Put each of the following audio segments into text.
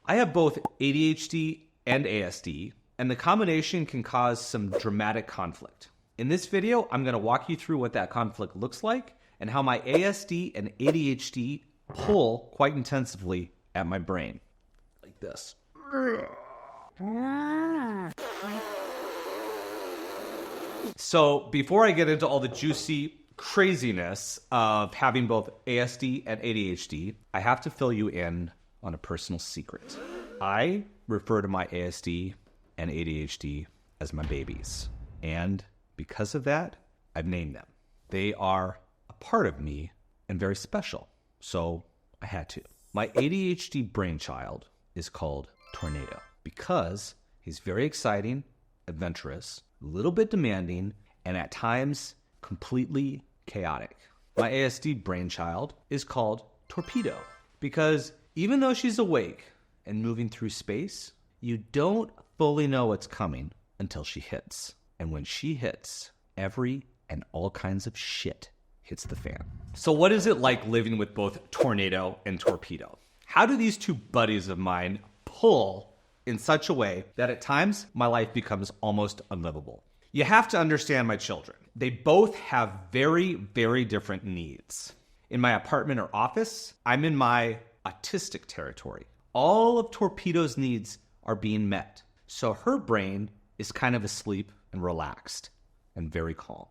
I have both ADHD and ASD, and the combination can cause some dramatic conflict. In this video, I'm going to walk you through what that conflict looks like and how my ASD and ADHD pull quite intensively at my brain. Like this. So before I get into all the juicy craziness of having both ASD and ADHD, I have to fill you in on a personal secret. I refer to my ASD and ADHD as my babies. And because of that, I've named them. They are a part of me and very special. So I had to. My ADHD brainchild is called Tornado because he's very exciting, adventurous, a little bit demanding, and at times completely chaotic. My ASD brainchild is called Torpedo because even though she's awake and moving through space, you don't fully know what's coming until she hits. And when she hits, every and all kinds of shit hits the fan. So what is it like living with both Tornado and Torpedo? How do these two buddies of mine pull in such a way that at times my life becomes almost unlivable? You have to understand my children. They both have very, very different needs. In my apartment or office, I'm in my autistic territory. All of Torpedo's needs are being met. So her brain is kind of asleep and relaxed and very calm.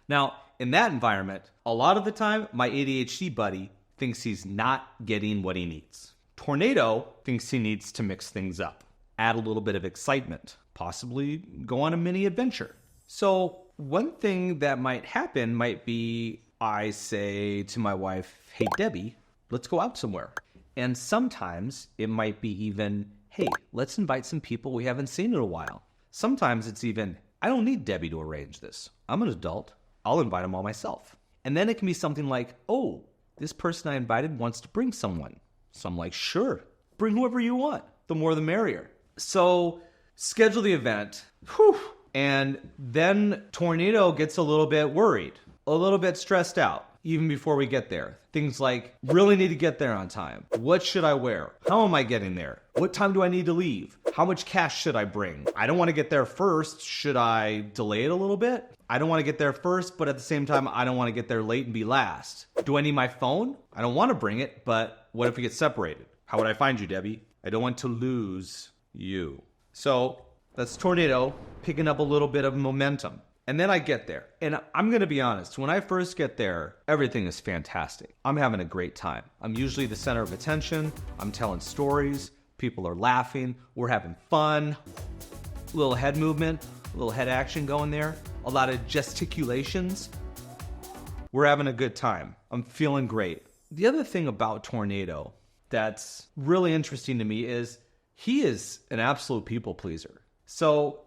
Now, in that environment, a lot of the time, my ADHD buddy thinks he's not getting what he needs. Tornado thinks he needs to mix things up, add a little bit of excitement, possibly go on a mini adventure. So one thing that might happen might be I say to my wife, "Hey, Debbie, let's go out somewhere." And sometimes it might be even, "Hey, let's invite some people we haven't seen in a while." Sometimes it's even, "I don't need Debbie to arrange this. I'm an adult. I'll invite them all myself." And then it can be something like, "Oh, this person I invited wants to bring someone." So I'm like, "Sure, bring whoever you want. The more the merrier." So schedule the event. Whew. And then Tornado gets a little bit worried, a little bit stressed out, even before we get there. Things like, really need to get there on time. What should I wear? How am I getting there? What time do I need to leave? How much cash should I bring? I don't want to get there first. Should I delay it a little bit? I don't want to get there first, but at the same time, I don't want to get there late and be last. Do I need my phone? I don't want to bring it, but what if we get separated? How would I find you, Debbie? I don't want to lose you. So that's Tornado picking up a little bit of momentum. And then I get there. And I'm going to be honest, when I first get there, everything is fantastic. I'm having a great time. I'm usually the center of attention. I'm telling stories. People are laughing. We're having fun. A little head movement, a little head action going there. A lot of gesticulations. We're having a good time. I'm feeling great. The other thing about Tornado that's really interesting to me is he is an absolute people pleaser. So,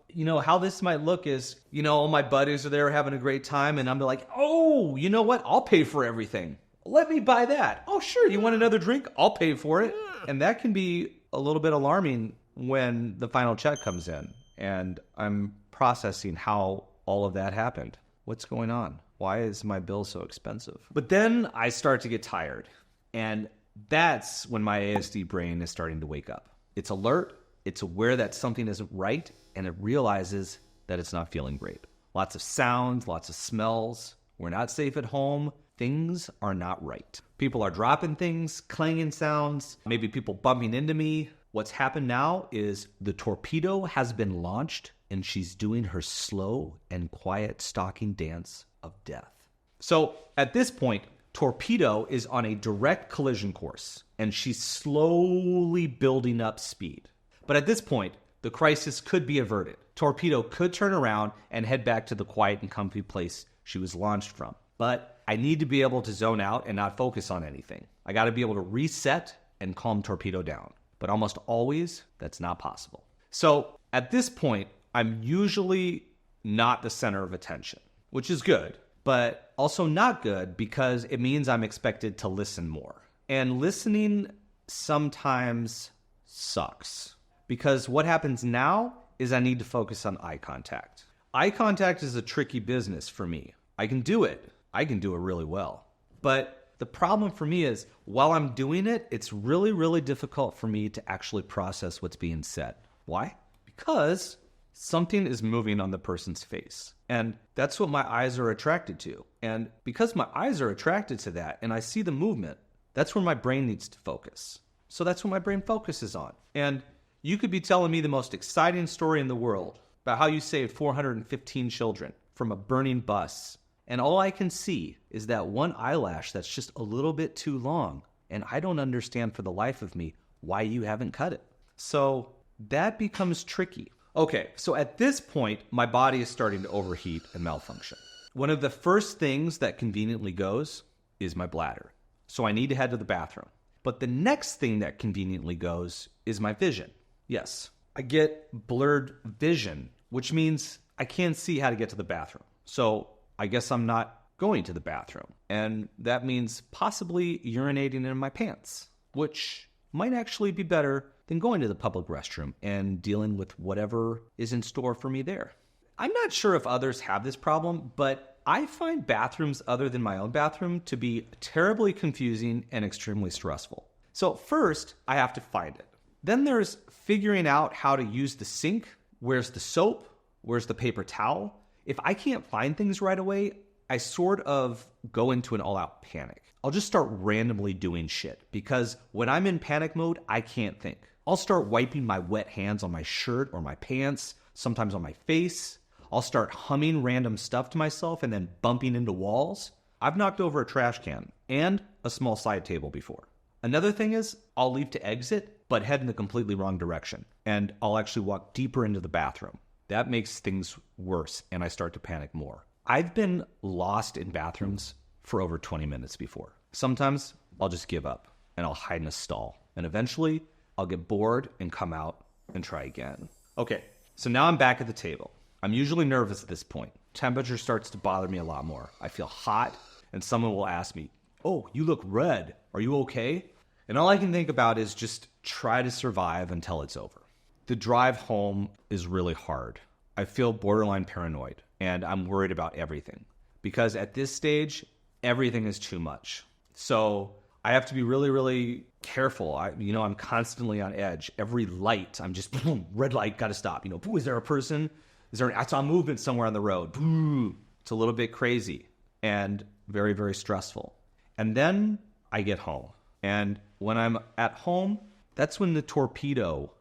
how this might look is, all my buddies are there having a great time and I'm like, "Oh, you know what? I'll pay for everything. Let me buy that. Oh, sure. You want another drink? I'll pay for it." And that can be a little bit alarming when the final check comes in and I'm processing how all of that happened. What's going on? Why is my bill so expensive? But then I start to get tired. And that's when my ASD brain is starting to wake up. It's alert. It's aware that something isn't right, and it realizes that it's not feeling great. Lots of sounds, lots of smells. We're not safe at home. Things are not right. People are dropping things, clanging sounds, maybe people bumping into me. What's happened now is the Torpedo has been launched, and she's doing her slow and quiet stalking dance of death. So at this point, Torpedo is on a direct collision course, and she's slowly building up speed. But at this point, the crisis could be averted. Torpedo could turn around and head back to the quiet and comfy place she was launched from. But I need to be able to zone out and not focus on anything. I got to be able to reset and calm Torpedo down. But almost always, that's not possible. So at this point, I'm usually not the center of attention, which is good, but also not good because it means I'm expected to listen more. And listening sometimes sucks. Because what happens now is I need to focus on eye contact. Eye contact is a tricky business for me. I can do it. I can do it really well. But The problem for me is while I'm doing it, it's really, really difficult for me to actually process what's being said. Why? Because something is moving on the person's face. And that's what my eyes are attracted to. And because my eyes are attracted to that and I see the movement, that's where my brain needs to focus. So that's what my brain focuses on. And you could be telling me the most exciting story in the world about how you saved 415 children from a burning bus. And all I can see is that one eyelash that's just a little bit too long. And I don't understand for the life of me why you haven't cut it. So that becomes tricky. Okay, so at this point, my body is starting to overheat and malfunction. One of the first things that conveniently goes is my bladder. So I need to head to the bathroom. But the next thing that conveniently goes is my vision. Yes, I get blurred vision, which means I can't see how to get to the bathroom. So I guess I'm not going to the bathroom. And that means possibly urinating in my pants, which might actually be better than going to the public restroom and dealing with whatever is in store for me there. I'm not sure if others have this problem, but I find bathrooms other than my own bathroom to be terribly confusing and extremely stressful. So first, I have to find it. Then there's figuring out how to use the sink. Where's the soap? Where's the paper towel? If I can't find things right away, I sort of go into an all-out panic. I'll just start randomly doing shit because when I'm in panic mode, I can't think. I'll start wiping my wet hands on my shirt or my pants, sometimes on my face. I'll start humming random stuff to myself and then bumping into walls. I've knocked over a trash can and a small side table before. Another thing is I'll leave to exit, but head in the completely wrong direction. And I'll actually walk deeper into the bathroom. That makes things worse and I start to panic more. I've been lost in bathrooms for over 20 minutes before. Sometimes I'll just give up and I'll hide in a stall. And eventually I'll get bored and come out and try again. Okay, so now I'm back at the table. I'm usually nervous at this point. Temperature starts to bother me a lot more. I feel hot and someone will ask me, "Oh, you look red. Are you okay?" And all I can think about is just try to survive until it's over. The drive home is really hard. I feel borderline paranoid and I'm worried about everything because at this stage, everything is too much. So I have to be really, really careful. I'm constantly on edge. Every light, I'm just, boom, red light, gotta stop. Is there a person? I saw movement somewhere on the road. Boom. It's a little bit crazy and very, very stressful. And then I get home. And when I'm at home, that's when the torpedo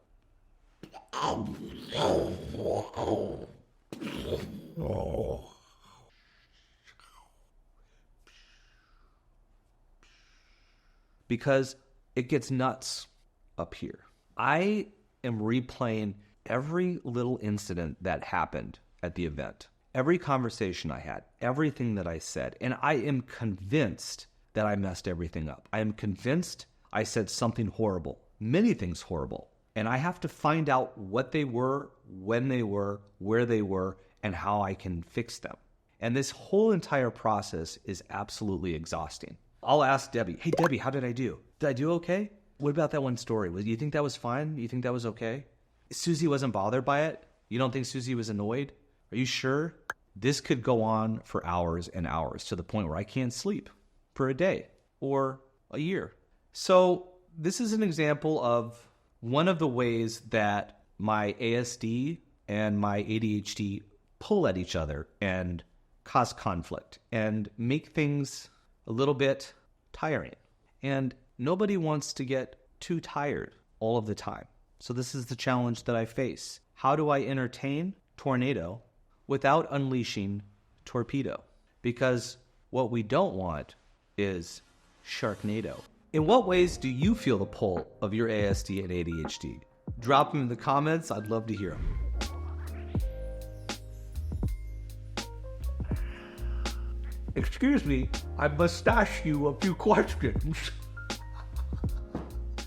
because it gets nuts up here. I am replaying every little incident that happened at the event, every conversation I had, everything that I said, and I am convinced that I messed everything up. I am convinced I said something horrible, many things horrible, and I have to find out what they were, when they were, where they were, and how I can fix them. And this whole entire process is absolutely exhausting. I'll ask Debbie, "Hey, Debbie, how did I do? Did I do okay? What about that one story? You think that was fine? You think that was okay?" Susie wasn't bothered by it? You don't think Susie was annoyed? Are you sure? This could go on for hours and hours to the point where I can't sleep for a day or a year. So this is an example of one of the ways that my ASD and my ADHD pull at each other and cause conflict and make things a little bit tiring. And nobody wants to get too tired all of the time. So this is the challenge that I face. How do I entertain tornado without unleashing torpedo? Because what we don't want is Sharknado. In what ways do you feel the pull of your ASD and ADHD? Drop them in the comments. I'd love to hear them. Excuse me, I must ask you a few questions.